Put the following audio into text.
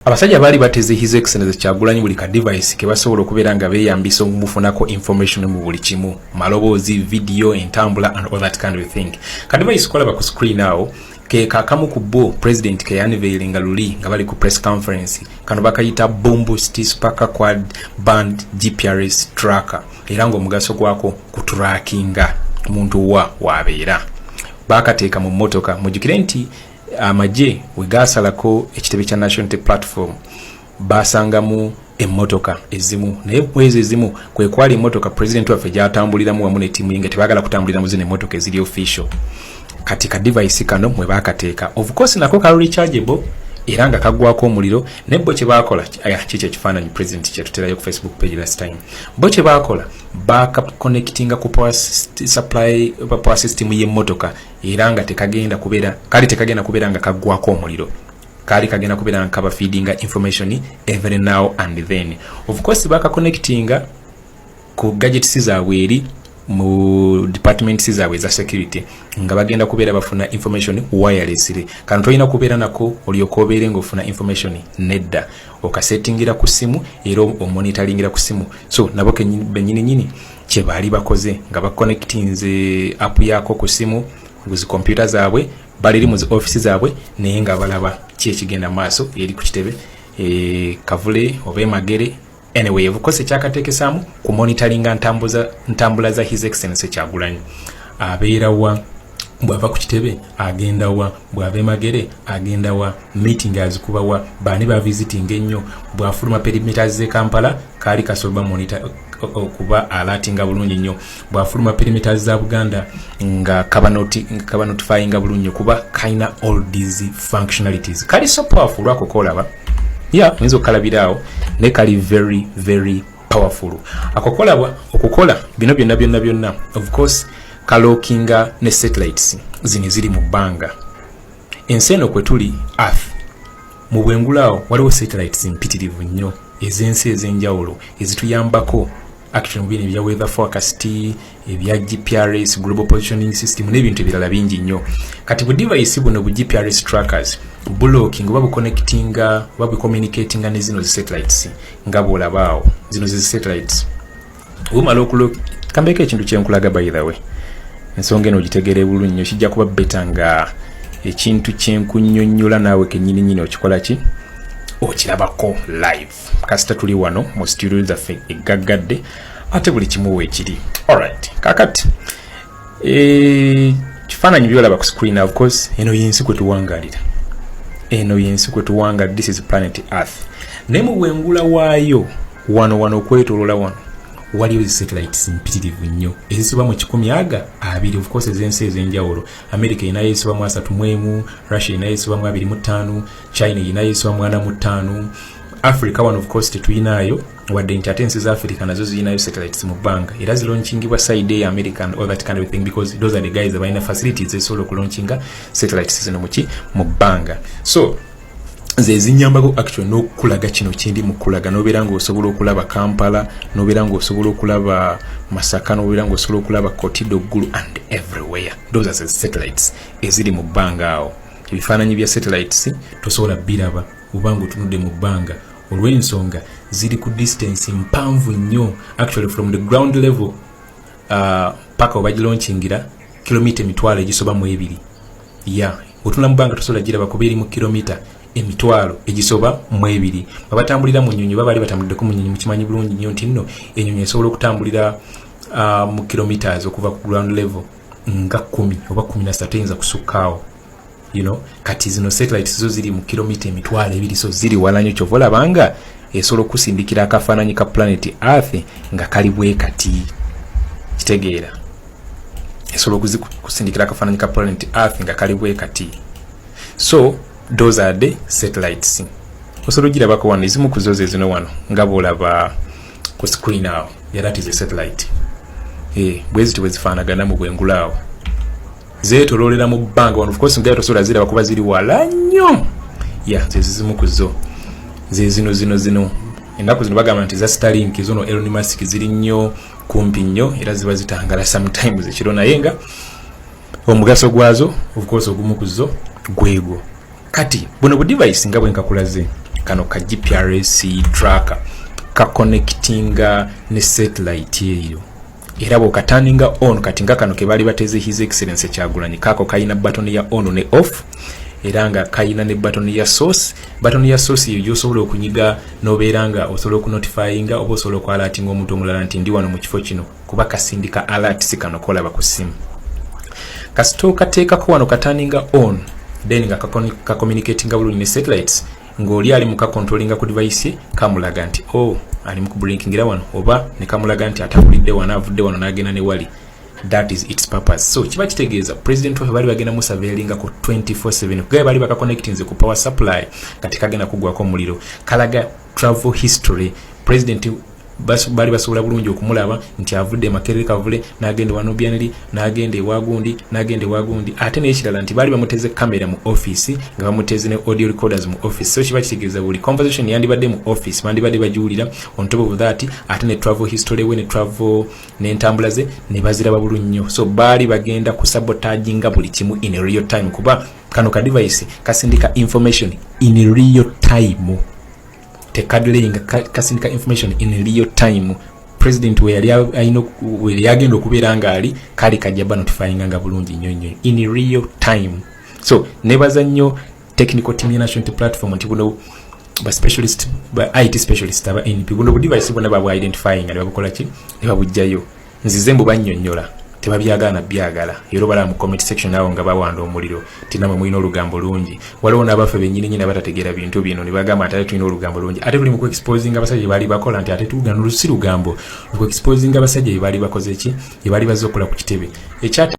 abasajja bali bateze His Excellency Kyagulanyi buli ka device ke basobola okubeera nga beeyambisa okumufunako information mu buli kimu, maloboozi, video, entambula and all that kind of thing. Ka device kolaba ku screen awo ke kakamu ku bo president ke unveiling luli nga bali ku press conference kano bakayita Boombost Sparker Quad Band GPRS tracker era ngo mugaso gwako kutrackinga omuntu wabeera bakateeka mu motoka mujukire nti amaje wegasalako ekitebe kya National Tech Platform basangamu emmotoka ezimu naye kwezi ezimu kwe kwali emmotoka president waffe gyatambuliramu wamu ne timu yinga tebagala kutambuliramu zino emmotoka eziri official katika device kano mwe bakateeka of course nako ka rechargeable era nga kagwako omuliro ne bo kye bakola kiche kifaananyi president kye tuterayo ku Facebook page last time bo kye bakola backup connectinga ku power supply power system y'emmotoka era nga tekagenda kubeera nga kagwako omuliro kagenda kubeera nga kaba feedinga information every now and then of course baka connectinga ku gadgets zaabwe eri mu department zaabwe za security nga bagenda kubeera bafuna information wirelessly kano toyina kubeera nako olyokobeere ngofuna information nedda okasettingira ku simu era omonitoringira ku simu so nabo benyini kye bali bakoze nga baconnectinze app yako ku simu ku computer zaabwe baliri mu office zaabwe naye nga balaba kye kigenda maaso eri ku kitebe kavule oba magere anyway of course kyakatekesamu ku monitoringa ntambula za His Excellency Kyagulanyi abeera wa bwava ku kitebe agenda wa bwava magere agenda wa meeting azikuba wa bani ba visiting ennyo bwafuluma perimeters ze Kampala kali kasoba monitor okuba alatinga bulungi nnyo bwafuluma perimeters za Buganda nga kaba notifying bulungi kuba kaina all these functionalities kali so powerful lwako kolaba mwenzo kalabirao ne kali very very powerful okukola bino byonna of course kalokinga ne satellites ziri mu bbanga enseno kwe tuli earth mu bwengulao waliwo satellites mpitirivu nnyo ezensi ezenjawulo ezituyambako actually mu bino ebya weather forecast ebya GPRS global positioning system n'ebintu ebirala bingi nnyo kati bu device buno bu GPRS trackers blocking babu connectinga babu communicatinga ne zino satellites nga bolabao zino satellites umalo okulo kambeke ekintu kyenkulaga by the way ensonga eno gitegere bulungi nnyo kijja kuba betanga ekintu kyenkunnyonnyola naawe kennyini okikola ki okirabako live kasita tuli wano mu studio zaffe egaggadde ate buli kimu weekiri alright kakati kifaananyi byolaba ku screen of course eno yensi kwe tuwangalira this is planet earth naye mu bwengula waayo wano okwetolola wano waliwo zi satellites mpitirivu nnyo ezisoba mu 120 of course ezensi ezenjawulo America inayo esoba mu 31 Russia inayo esoba mu 25 China inayo esoba mu 45 Africa one of course tetuyinayo wadde entertainment za Africa nazo zinayo satellites mu banga era zilaunchingibwa side ya America and all that kind of thing because those are the guys that are in facilities esobola okulaunchinga satellites zino mu banga so ze zinyambako actually n'okulaga kino kindi mu kulaga nobeera ng'osobola okulaba Kampala nobeera ng'osobola okulaba Masaka nobeera ng'osobola okulaba Kotido Gulu and everywhere those are the satellites eziri mu bbanga awo ebifaananyi bya satellites tosobola biraba ubanga otunudde mu bbanga olw'ensonga ziri ku distance mpanvu nnyo actually from the ground level paka obagilauncingira kilomita emitwalo egisoba mu 2 otunula mu bbanga tosobola giraba kuba eri mu kilomita emitwalo egisoba mu 2 babatambulira mu nnyonyi baba bali batambuliddeko mu nnyonyi mukimanyi bulungi nnyo nti nno ennyonyi esobola okutambulira mu kilometers okuva ku ground level nga 10 oba 13 eyinza kusukkaawo kati zino satellites zo ziri mu kilomita emitwalo 2 so ziri wala nnyo kyova olabanga esobola okusindikira akafaananyi ka planet earth nga kali bwe kati kitegeera esobola kusindikira akafaananyi ka planet earth nga kali bwe kati so those are the satellites osobola ogirabako wano ezimu ku zo zino wano nga bwolaba ku screen awo that is a satellite bweziti bwezifaanagana mu bwengulaawo zeetoloolera mu bbanga wano of course ngayo tosobola ziraba kuba ziri wala nnyo zezimu ku zo zino ennaku zino bagamba nti za Starlink zono Elon Musk ziri nnyo kumpi nnyo era ziba zitangala sometimes ekiro naye nga omugaso gwazo of course ogumu ku zo gwego kati buno bu device nga bwe nkakulaze kano ka GPRS tracker ka connectinga ne satellite eyo era bw'okaturninga on kati nga kano ke bali bateze His Excellency Kyagulanyi kako kayina button ya on ne off era nga kayina ne button ya source. Button ya source yo osobola okunyiga nobeeranga osobola okunotifyinga oba osobola okwalatinga omuntu omulala nti ndi wano mu kifo kino kuba kasindika alert si kano kolaba ku simu. Kasito kateekako wano katurninga on then nga ka communicatinga bulungi ne satellites ng'oli ali muka controllinga ku device kamulaga nti ali mu kublinkingira wano oba ne kamulaga nti atambulidde wano avudde wano n'agenda ne wali. That is its purpose. So kiba kitegeeza president we bali bagenda mu surveillinga ku 24/7 kugaye bali baka connectinze ku power supply kati kagenda kugwako omuliro kalaga travel history. President bali basobola bulungi okumulaba nti avudde Makerere Kavule n'agenda wano Byaneri n'agenda ewagundi ate n'ekirala nti bali bamuteze kamera mu office nga bamuteze ne audio recorders mu office. So kiba kitegeeza buli conversation yandibadde mu office bandibadde bajuulira on top of that ate ne travel history we ne travel n'entambula ze ne baziraba bulungi nnyo. So bali bagenda ku sabotaginga buli kimu in real time kuba kano ka device kasindika information in real time. Tekadlinga kasindika information in real time. President we yali agenda okubeera nga ali kali kajaba notifying nga bulungi nnyo in real time. So nebaza nnyo technical team ya National Platform nti buno ba specialist ba IT specialist aba NP buno bu device bona ba identifying ali bakola ki ne babujjayo nzize mbu bannyonnyola tebabyagana byagala yero bala mu comment section nawo nga bawanda omuliro tinamwe mwino olugambo lungi waliwo n'abafe bennyini nyina batategera bintu bino ne bagamba ate tulina olugambo lungi ate tuli mu ku exposing abasajja bali bakola nti ate tugana lusi lugambo ku exposing abasajja bali bakoze ki bali bazokola ku kitebe ekyata